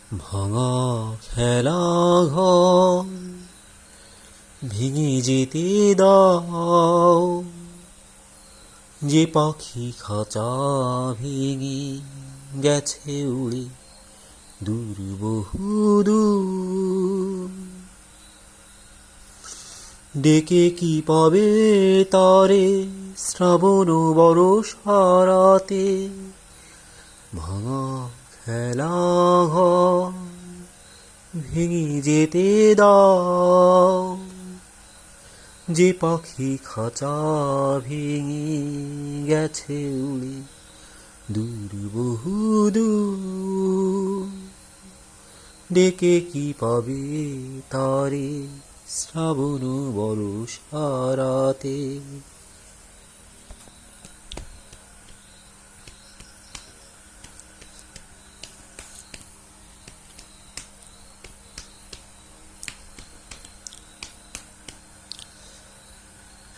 ভাঙা খেলা ঘর ভেঙে যেতে দাও, যে পাখি খাঁচা ভেঙে গেছে উড়ে দূর বহুদূর। ডেকে কি পাবে তারে শ্রাবণ বরষারাতে, ভাঙা খেলা ঘর ভেঙে যেতে দাও, যে পাখি খাঁচা ভেঙে গেছে উড়ে দূর বহুদূর। ডেকে কি পাবে তারে শ্রাবণ বরষারাতে।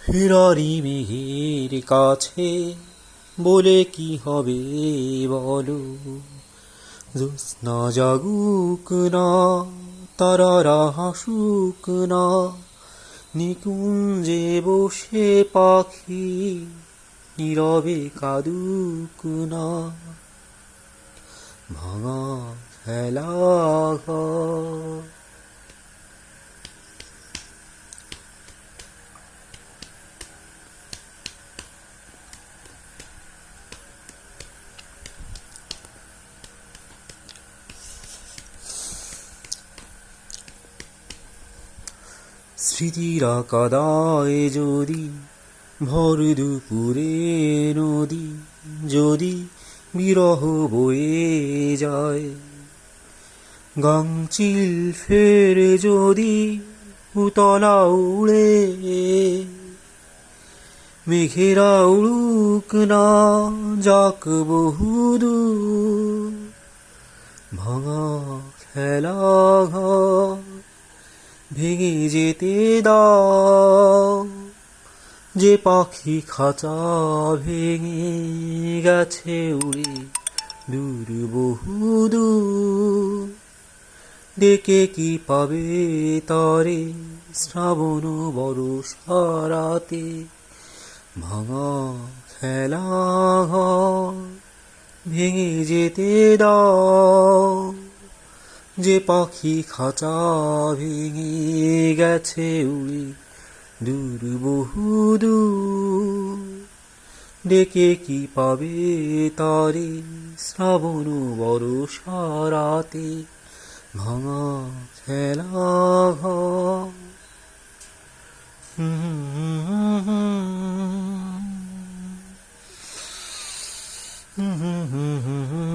ফেরারি মেঘের কাছে বলে কি হবে বলো, জ্যোৎস্না জাগুক না, তারারা হাসুক না, নিকুঞ্জে বসে পাখি নীরবে কাঁদুক না। ভাঙা খেলা ঘর স্মৃতিরা কাদায় যদি ভর দুপুরে নদী, যদি বিরহ বয়ে যায়, গাংচিল ফেরে যদি উতলা উড়ে, মেঘেরা উড়ুক না যাক বহুদূর। ভাঙা খেলা ঘর ভেঙে যেতে দাও, যে পাখি খাঁচা ভেঙে গেছে উড়ে দূর বহুদূর। ডেকে কি পাবে তারে শ্রাবণ বরষারাতে, ভাঙা খেলা ঘর ভেঙে যেতে দাও, যে পাখি খাঁচা ভেঙে গেছে উড়ে দূর বহুদূর। ডেকে কি পাবে তারে শ্রাবণ বরষারাতে, ভাঙা খেলা ঘর। হুম হুম হুম হুম হুম।